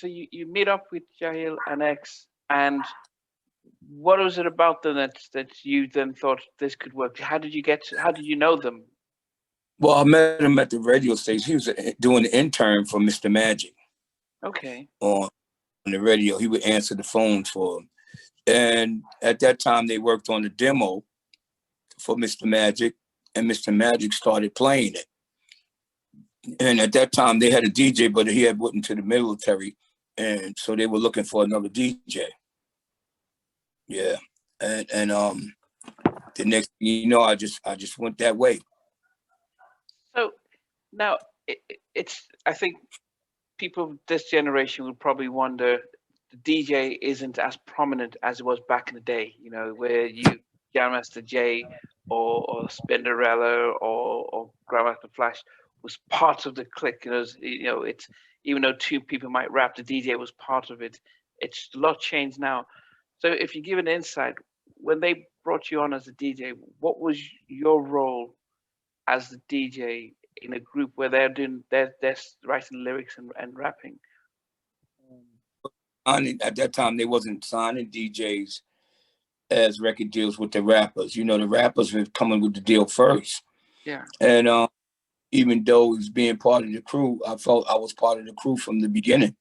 you meet up with Jalil and X, and what was it about them that you then thought this could work? How did you know them? Well, I met him at the radio station. He was doing the intern for Mr. Magic Okay. on the radio. He would answer the phones for him. And at that time, they worked on the demo for Mr. Magic, and Mr. Magic started playing it. And at that time, they had a DJ, but he had went into the military, and so they were looking for another DJ. Yeah, and the next thing you know, I just went that way. So now I think people of this generation would probably wonder the DJ isn't as prominent as it was back in the day, you know, where you Grandmaster J or Spinderella or Grandmaster Flash was part of the clique. It's even though two people might rap, the DJ was part of it. It's a lot changed now. So if you give an insight, when they brought you on as a DJ, what was your role as the DJ in a group where they're writing lyrics and rapping? At that time, they wasn't signing DJs as record deals with the rappers. You know, the rappers were coming with the deal first. Yeah. And even though it was being part of the crew, I felt I was part of the crew from the beginning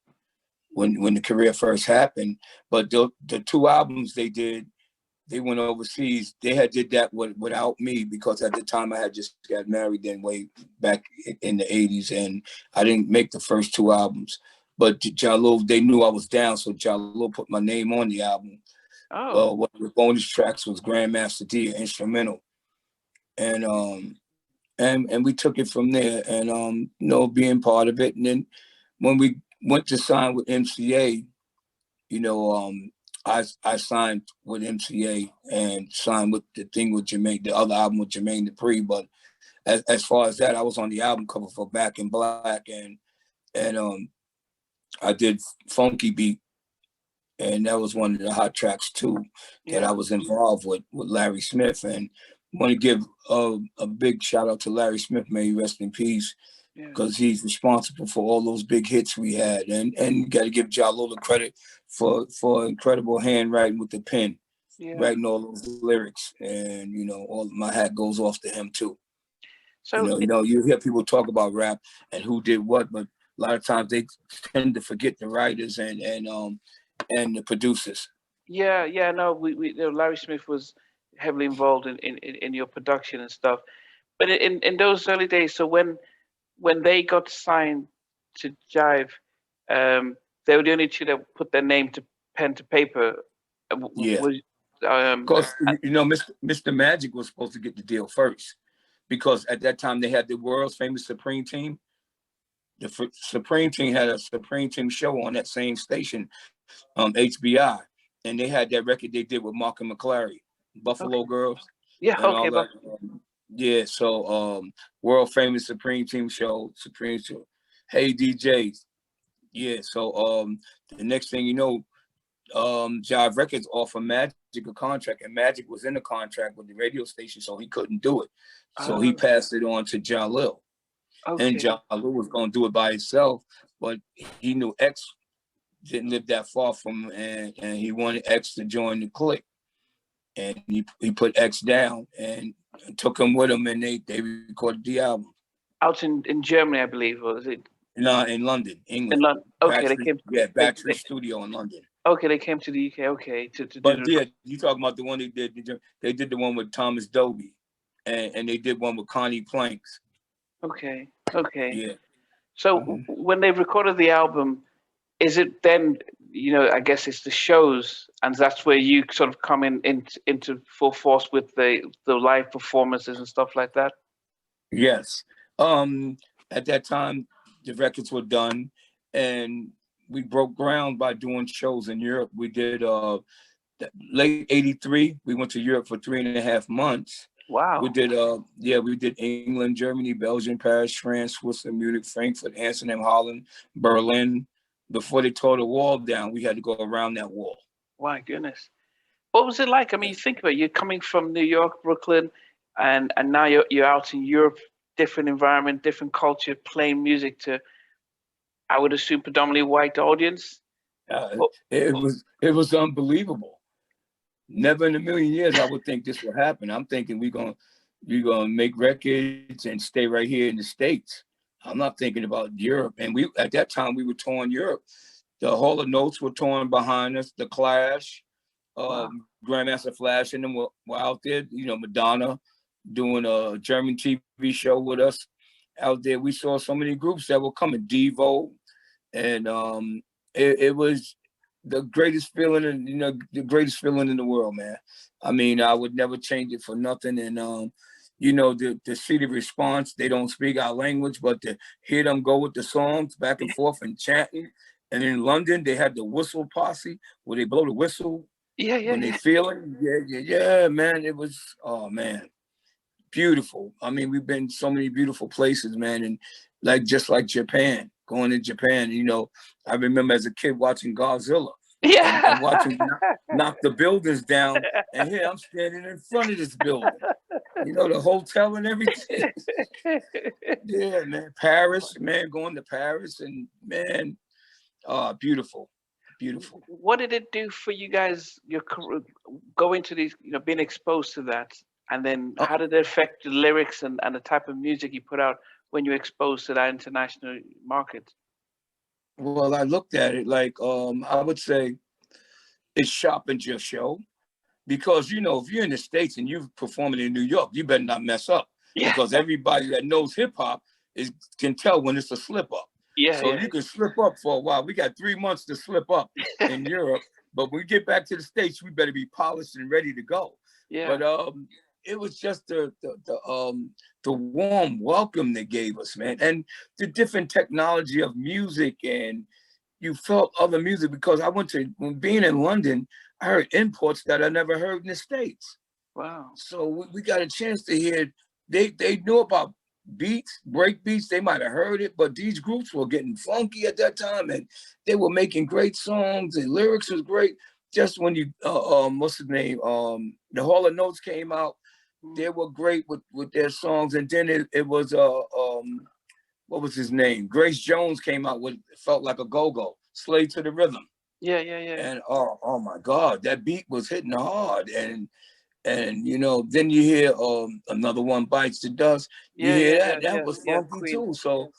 when the career first happened. But the two albums they did, they went overseas. They had did that without me because at the time I had just got married then way back in the 80s, and I didn't make the first two albums. But Jalil, they knew I was down, so Jalil put my name on the album. Oh. One of the bonus tracks was Grandmaster Dee, instrumental. And we took it from there, and being part of it. And then when we went to sign with MCA, I signed with MCA and signed with the thing with Jermaine, the other album with Jermaine Dupri. But as far as that, I was on the album cover for Back in Black, and I did Funky Beat, and that was one of the hot tracks too that I was involved with Larry Smith. And I want to give a big shout out to Larry Smith, may he rest in peace, because he's responsible for all those big hits we had. And you got to give Jalil the credit for incredible handwriting with the pen, writing all those lyrics. And, all my hat goes off to him too. So, you hear people talk about rap and who did what, but a lot of times they tend to forget the writers and the producers. No, Larry Smith was heavily involved in your production and stuff. But in those early days, so when they got signed to Jive, they were the only two that put their name to pen to paper. Of course, Mr. Magic was supposed to get the deal first, because at that time they had the world's famous Supreme Team. The Supreme Team had a Supreme Team show on that same station, HBI, and they had that record they did with Mark and McClary, Buffalo Girls. So world famous Supreme Team show, Hey DJs. So the next thing you know, Jive Records offered Magic a contract, and Magic was in the contract with the radio station, so he couldn't do it. So he passed it on to Jalil. And Jalil was going to do it by himself, but he knew X didn't live that far from him, and he wanted X to join the clique. And he put X down and took him with him, and they recorded the album. Out in Germany, I believe, or is it? No, in London, England. In London. Okay, Battery, they came. Battery Studio in London. Okay, they came to the UK. Okay, you talking about the one they did? They did the one with Thomas Dolby, and they did one with Connie Planks. Okay. Yeah. So when they recorded the album, is it then, I guess it's the shows, and that's where you sort of come into full force with the live performances and stuff like that? Yes. At that time, the records were done, and we broke ground by doing shows in Europe. We did late '83. We went to Europe for 3.5 months. Wow. We did England, Germany, Belgium, Paris, France, Switzerland, Munich, Frankfurt, Amsterdam, Holland, Berlin. Before they tore the wall down, we had to go around that wall. My goodness. What was it like? I mean, you think about it, you're coming from New York, Brooklyn, and now you're out in Europe, different environment, different culture, playing music to I would assume predominantly white audience. Oh, It was unbelievable. Never in a million years I would think this would happen. I'm thinking we're gonna make records and stay right here in the States. I'm not thinking about Europe. And we at that time we were touring Europe. The Hall of Notes were touring behind us. The Clash, wow. Grandmaster Flash, and them were out there. You know, Madonna doing a German TV show with us out there. We saw so many groups that were coming. Devo, and it was the greatest feeling, and the greatest feeling in the world, man. I mean, I would never change it for nothing. And to see the response, they don't speak our language, but to hear them go with the songs back and forth and chanting. And in London, they had the whistle posse where they blow the whistle when they feel it. Yeah, man. It was, oh man, beautiful. I mean, we've been so many beautiful places, man. And just like Japan, going to Japan, I remember as a kid watching Godzilla and watching knock the buildings down. And here I'm standing in front of this building, the hotel and everything. Yeah, man. Paris, man, going to Paris, and man, beautiful. Beautiful. What did it do for you guys, your career, going to these, being exposed to that? And then how did it affect the lyrics and the type of music you put out when you're exposed to that international market? Well, I looked at it like, I would say it sharpened your show, because, if you're in the States and you're performing in New York, you better not mess up, because everybody that knows hip hop can tell when it's a slip up. So you can slip up for a while. We got 3 months to slip up in Europe, but when we get back to the States, we better be polished and ready to go. Yeah. But it was just the warm welcome they gave us, man, and the different technology of music, and you felt other music, because when being in London, I heard imports that I never heard in the States. Wow. So we got a chance to hear. They knew about beats, break beats. They might have heard it, but these groups were getting funky at that time, and they were making great songs. The lyrics was great. Just when you what's his name? The Hall of Notes came out. They were great with their songs, and then it was what was his name? Grace Jones came out with Felt Like a Go-Go, Slave to the Rhythm. Yeah. And oh my God, that beat was hitting hard, and then you hear Another One Bites the Dust. You hear that was funky too. So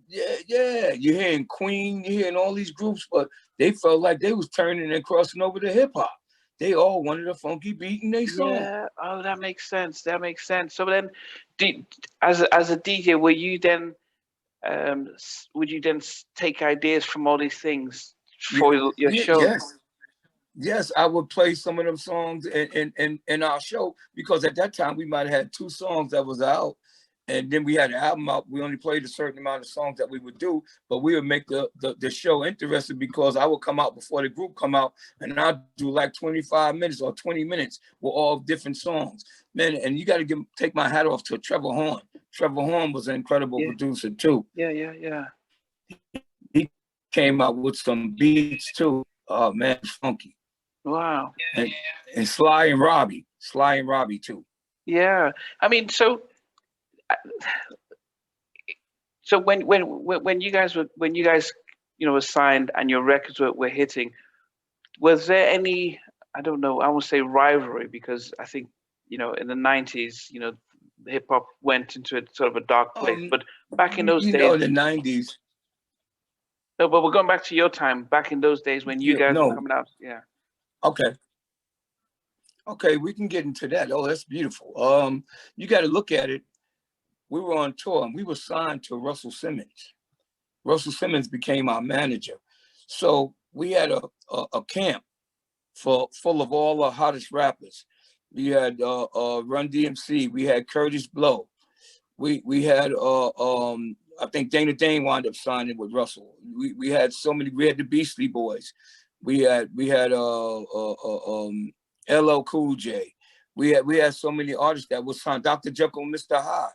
yeah, you're hearing Queen, you're hearing all these groups, but they felt like they was turning and crossing over to hip hop. They all wanted a funky beat in their song. Yeah. Oh, that makes sense. So then, as a DJ, were you then would you then take ideas from all these things for your show? Yes, I would play some of them songs in our show, because at that time we might have had 2 songs that was out, and then we had an album out. We only played a certain amount of songs that we would do, but we would make the show interesting, because I would come out before the group come out, and I'd do like 25 minutes or 20 minutes with all different songs. Man, and you got to take my hat off to Trevor Horn. Trevor Horn was an incredible producer too. Yeah. He came out with some beats too. Oh man, funky. Wow. And Sly and Robbie too. Yeah. I mean, so when you guys were signed and your records were hitting, was there any, I don't know, I won't say rivalry, because I think in the 90s, hip hop went into a sort of a dark place, but back in those days, the 90s. No, but we're going back to your time, back in those days when you guys were coming out. Yeah. Okay, we can get into that. Oh, that's beautiful. You got to look at it. We were on tour and we were signed to Russell Simmons. Russell Simmons became our manager. So we had a camp full of all the hottest rappers. We had Run DMC. We had Curtis Blow. We had I think Dana Dane wound up signing with Russell. We had so many. We had the Beastie Boys. We had LL Cool J. We had so many artists that was signed. Dr. Jekyll and Mr. Hyde.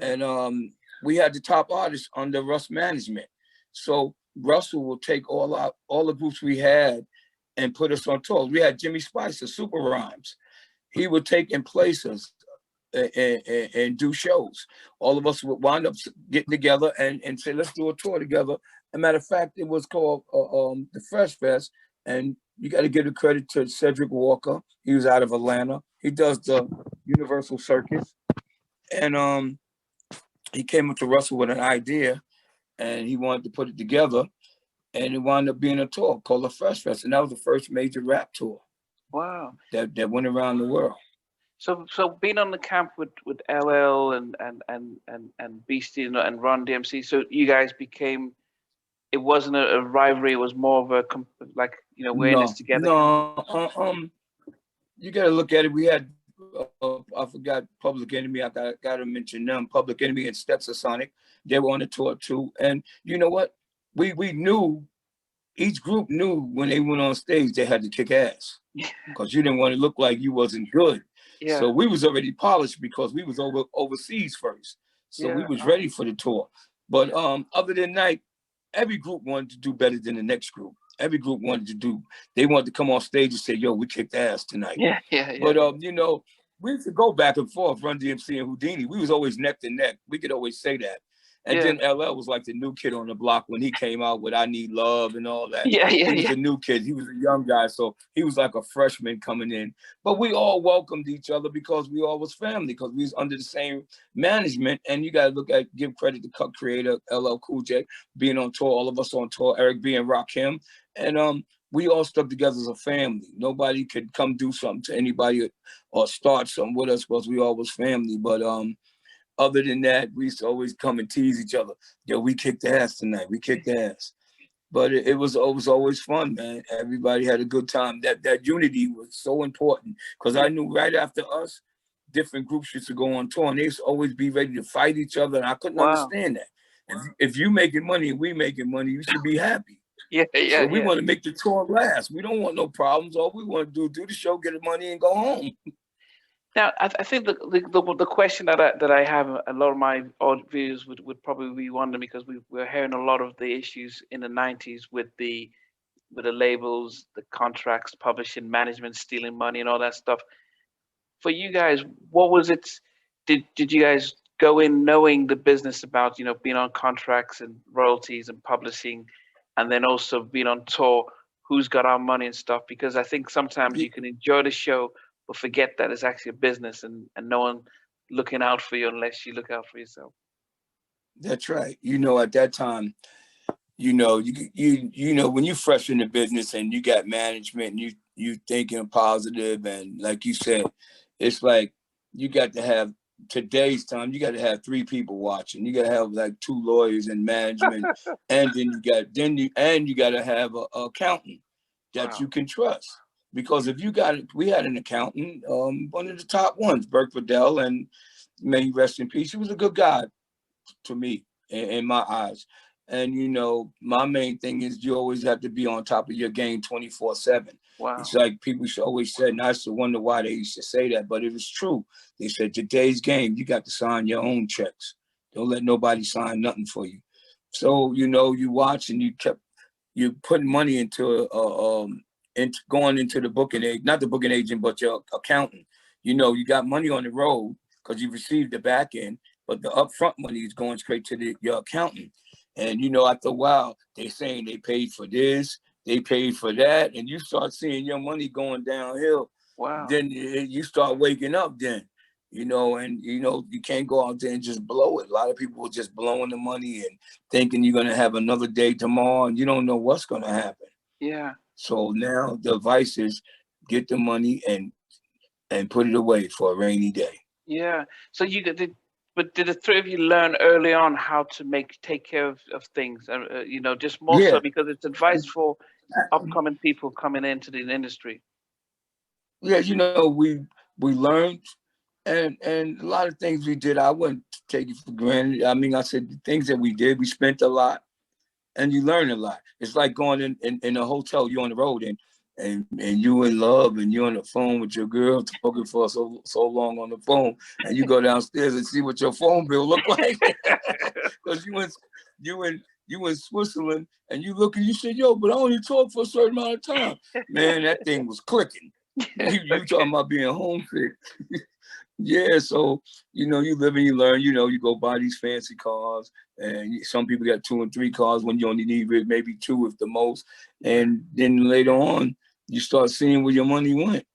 And we had the top artists under Russ management. So Russell will take all the groups we had and put us on tour. We had Jimmy Spicer, Super Rhymes. He would take in places and do shows. All of us would wind up getting together and say, let's do a tour together a matter of fact, it was called the Fresh Fest, and you got to give the credit to Cedric Walker. He was out of Atlanta. He does the Universal Circus, and he came up to Russell with an idea, and he wanted to put it together, and it wound up being a tour called the Fresh Fest, and that was the first major rap tour. Wow. That went around the world. So being on the camp with LL and Beastie and Run DMC, so you guys became. It wasn't a rivalry. It was more of a like we're in this together. No, you got to look at it. We had I forgot Public Enemy. I got to mention them. Public Enemy and Stetsasonic. They were on the tour too. And you know what? We knew. Each group knew when they went on stage they had to kick ass because you didn't want to look like you wasn't good. Yeah. So we was already polished because we was overseas first. So we was ready for the tour. But other than that, every group wanted to do better than the next group. Every group they wanted to come on stage and say, yo, we kicked ass tonight. Yeah. But we used to go back and forth, Run DMC and Whodini. We was always neck to neck. We could always say that. And then LL was like the new kid on the block when he came out with I Need Love and all that. He was a new kid. He was a young guy. So he was like a freshman coming in. But we all welcomed each other because we all was family, because we was under the same management. And you got to give credit to Cut Creator, LL Cool J, being on tour, all of us on tour, Eric B and Rakim. And we all stuck together as a family. Nobody could come do something to anybody or start something with us because we all was family. But other than that, we used to always come and tease each other. Yo, we kicked ass tonight. We kicked ass. But it was always fun, man. Everybody had a good time. That unity was so important because I knew right after us, different groups used to go on tour and they used to always be ready to fight each other. And I couldn't understand that. If you making money and we making money, you should be happy. So we want to make the tour last. We don't want no problems. All we want to do the show, get the money, and go home. Now, I think the question that I have, a lot of my viewers would probably be wondering, because we're hearing a lot of the issues in the 90s with the labels, the contracts, publishing, management stealing money and all that stuff. For you guys, what was it? Did you guys go in knowing the business about being on contracts and royalties and publishing, and then also being on tour, who's got our money and stuff? Because I think sometimes you can enjoy the show but forget that it's actually a business and no one looking out for you unless you look out for yourself. That's right. At that time, you when you fresh in the business and you got management and you thinking positive, and like you said, it's like you got to have today's time. You got to have 3 people watching. You got to have like 2 lawyers and management, and then you got to have a accountant that you can trust. Because if we had an accountant, one of the top ones, Burke Vidal, and may he rest in peace. He was a good guy to me in my eyes. And my main thing is you always have to be on top of your game 24/7. Wow. It's like people should always say, and I used to wonder why they used to say that, but it was true. They said today's game, you got to sign your own checks. Don't let nobody sign nothing for you. So you watch and you putting money into going into the booking agent, not the booking agent, but your accountant. You got money on the road because you received the back end, but the upfront money is going straight to your accountant. And after a while, they're saying they paid for this, they paid for that, and you start seeing your money going downhill. Wow. Then you start waking up then, and you can't go out there and just blow it. A lot of people are just blowing the money and thinking you're gonna have another day tomorrow, and you don't know what's gonna happen. Yeah. So now the advice is get the money and put it away for a rainy day. Yeah. So but did the 3 of you learn early on how to take care of things? Just more so because it's advice for upcoming people coming into the industry. Yeah, we learned, and a lot of things we did, I wouldn't take it for granted. I mean, I said the things that we did, we spent a lot. And you learn a lot. It's like going in a hotel, you're on the road and you in love and you're on the phone with your girl talking for so long on the phone, and you go downstairs and see what your phone bill look like. Because you in Switzerland and you look and you said, yo, but I only talk for a certain amount of time. Man, that thing was clicking. You talking about being homesick. Yeah, so you live and you learn. You go buy these fancy cars, and some people got 2 and 3 cars when you only need maybe 2 if the most. Yeah. And then later on, you start seeing where your money went.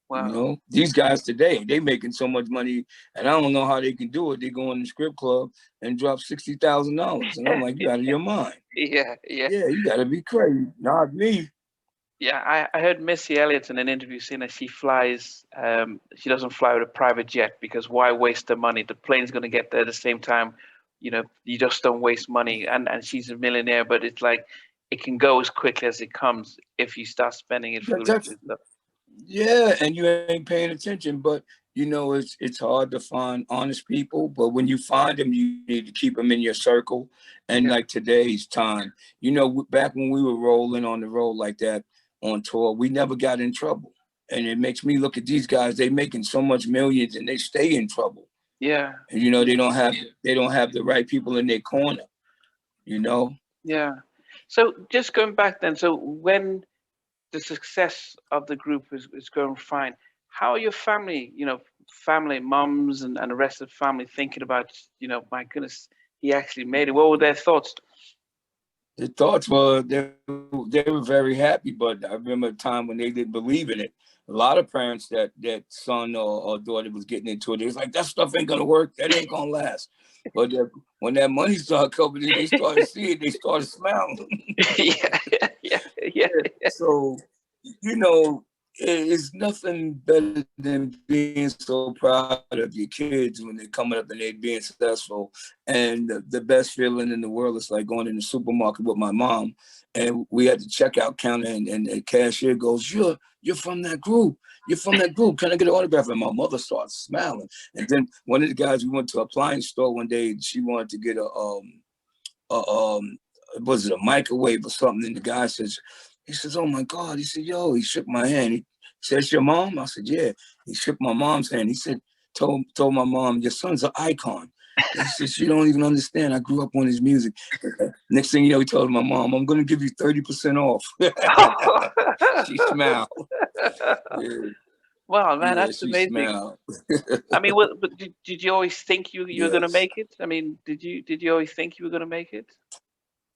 Wow. These guys today, they making so much money, and I don't know how they can do it. They go in the strip club and drop $60,000, and I'm like, you out of your mind. Yeah, yeah. Yeah, you gotta be crazy. Not me. Yeah, I heard Missy Elliott in an interview saying that she doesn't fly with a private jet because why waste the money? The plane's going to get there at the same time. You just don't waste money. And she's a millionaire, but it's like it can go as quickly as it comes if you start spending it That's foolishly. So, Yeah, and you ain't paying attention, but it's hard to find honest people. But when you find them, you need to keep them in your circle. And yeah, like today's time, back when we were rolling on the road like that on tour, we never got in trouble. And it makes me look at these guys; they making so much millions, and they stay in trouble. yeah, And they don't have the right people in their corner. You know. yeah. So just going back then, so when the success of the group is going fine, how are your family, family, mums and the rest of the family thinking about, my goodness, he actually made it? What were their thoughts? The thoughts were they were very happy, but I remember a time when they didn't believe in it. A lot of parents that son or daughter was getting into it, they was like, "That stuff ain't gonna work. That ain't gonna last." But when that money started coming in, they started seeing, they started smiling. Yeah, yeah, yeah, yeah, So it's nothing better than being so proud of your kids when they're coming up and they're being successful. And the best feeling in the world is like going in the supermarket with my mom, and we had the checkout counter, and the cashier goes, "You're from that group. You're from that group. Can I get an autograph?" And my mother starts smiling. And then one of the guys, we went to an appliance store one day. She wanted to get a was it a microwave or something? And the guy he says, "Oh my God." He said, "Yo," he shook my hand. He says, "Your mom?" I said, "Yeah." He shook my mom's hand. He said, told my mom, "Your son's an icon." He says, "You don't even understand. I grew up on his music." Next thing you know, he told my mom, "I'm going to give you 30% off." She smiled. Yeah, Wow, man, yeah, that's she amazing. smiled. I mean, but did you always think you were gonna Yes. make it? I mean, did you always think you were gonna make it?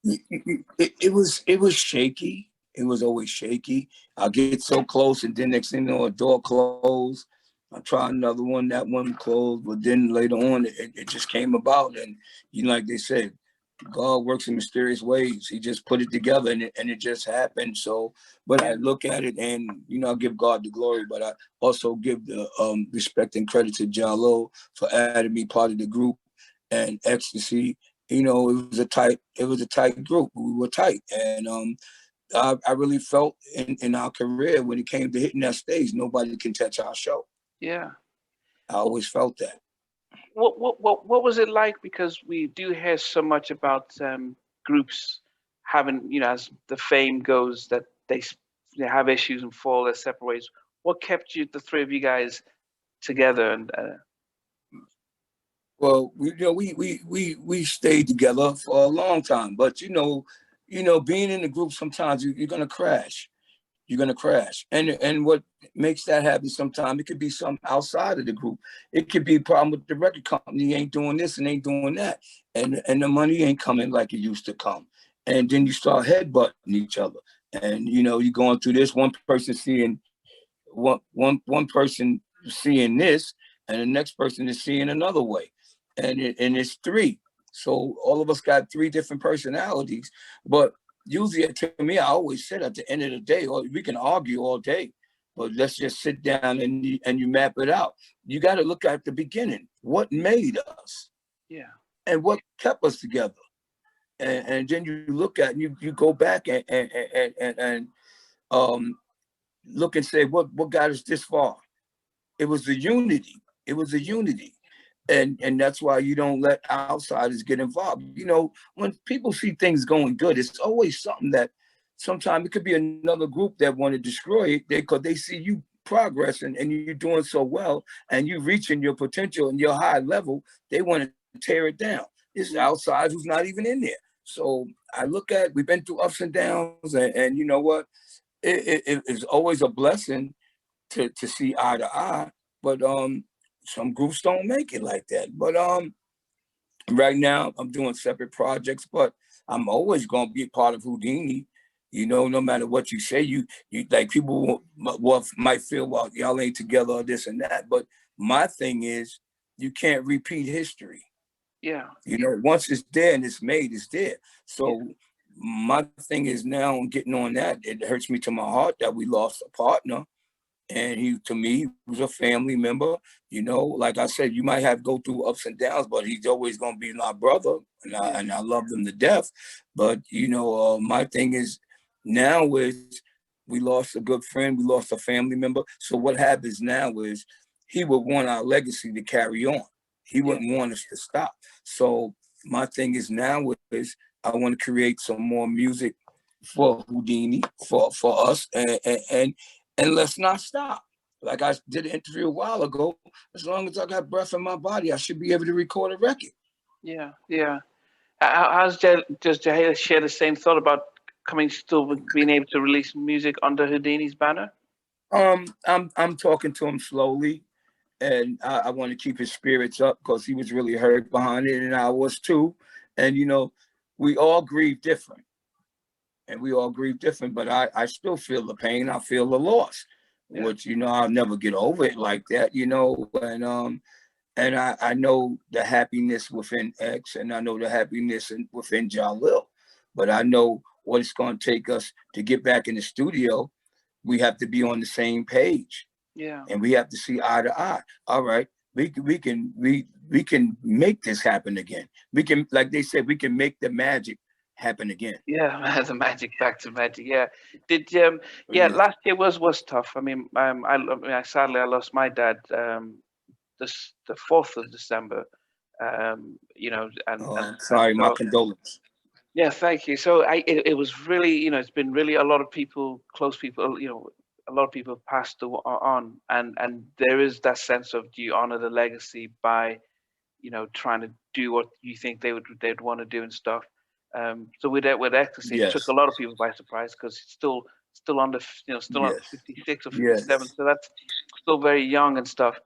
It was shaky. It was always shaky. I'll get so close, and then next thing you know, a door closed. I tried another one, that one closed, but then later on, it just came about. And like they said, God works in mysterious ways. He just put it together, and it just happened. So, but I Yeah, look at it, and I give God the glory, but I also give the respect and credit to Jalil for adding me part of the group, and Ecstasy. It was a tight group. We were tight, and I really felt in our career when it came to hitting that stage, nobody can touch our show. yeah. I always felt that. What was it like? Because we do hear so much about groups having, as the fame goes, that they have issues and fall their separate ways. What kept the three of you guys together? And Well, we stayed together for a long time, but being in the group, sometimes you're gonna crash. You're gonna crash, and what makes that happen? Sometimes it could be some outside of the group. It could be a problem with the record company. Ain't doing this and ain't doing that, and the money ain't coming like it used to come. And then you start headbutting each other, and you're going through this. One person seeing one person seeing this, and the next person is seeing another way, and it's three. So all of us got three different personalities. But usually, to me, I always said at the end of the day, or we can argue all day, but let's just sit down and you map it out. You got to look at the beginning. What made us, yeah, and what kept us together, and then you look at you go back and um, look and say what got us this far. It was the unity. It was a unity. And that's why you don't let outsiders get involved. When people see things going good, it's always something that sometimes it could be another group that want to destroy it because they see you progressing and you're doing so well and you reaching your potential and your high level. They want to tear it down. It's outsiders who's not even in there. So I look at, we've been through ups and downs, and you know what? It is always a blessing to see eye to eye. But some groups don't make it like that. But right now I'm doing separate projects, but I'm always gonna be a part of Whodini. You know, no matter what you say, you like people might feel, well, y'all ain't together or this and that. But my thing is, you can't repeat history. Yeah. You know, once it's there and it's made, it's there. So Yeah. my thing is now getting on that. It hurts me to my heart that we lost a partner. And he, to me, was a family member. You know, like I said, you might have to go through ups and downs, but he's always going to be my brother. And I love him to death. But, you know, my thing is now is we lost a good friend. We lost a family member. So what happens now is he would want our legacy to carry on. He wouldn't want us to stop. So my thing is now is I want to create some more music for Whodini, for us, and let's not stop. Like I did an interview a while ago. As long as I got breath in my body, I should be able to record a record. Yeah. Yeah. Does Jalil share the same thought about still being able to release music under Whodini's banner? I'm talking to him slowly, and I want to keep his spirits up because he was really hurt behind it, and I was too. And you know, we all grieve different. But I still feel the pain. I feel the loss, which, you know, I'll never get over it like that, you know. And I know the happiness within X, and I know the happiness within Jalil, but I know what it's going to take us to get back in the studio. We have to be on the same page, and we have to see eye to eye. All right, we can make this happen again. We can, like they said, we can make the magic happen again. Yeah, the magic, back to magic. Yeah, did last year was tough. I mean, sadly I lost my dad the 4th of December. You know, and sorry, my so, condolences. yeah, thank you. So it was really, you know, it's been really a lot of people, close people, you know, a lot of people passed on, and there is that sense of, do you honor the legacy by, you know, trying to do what you think they'd want to do and stuff. So with Ecstasy, it took a lot of people by surprise because it's still under, you know, still on 56 or 57, so that's still very young and stuff.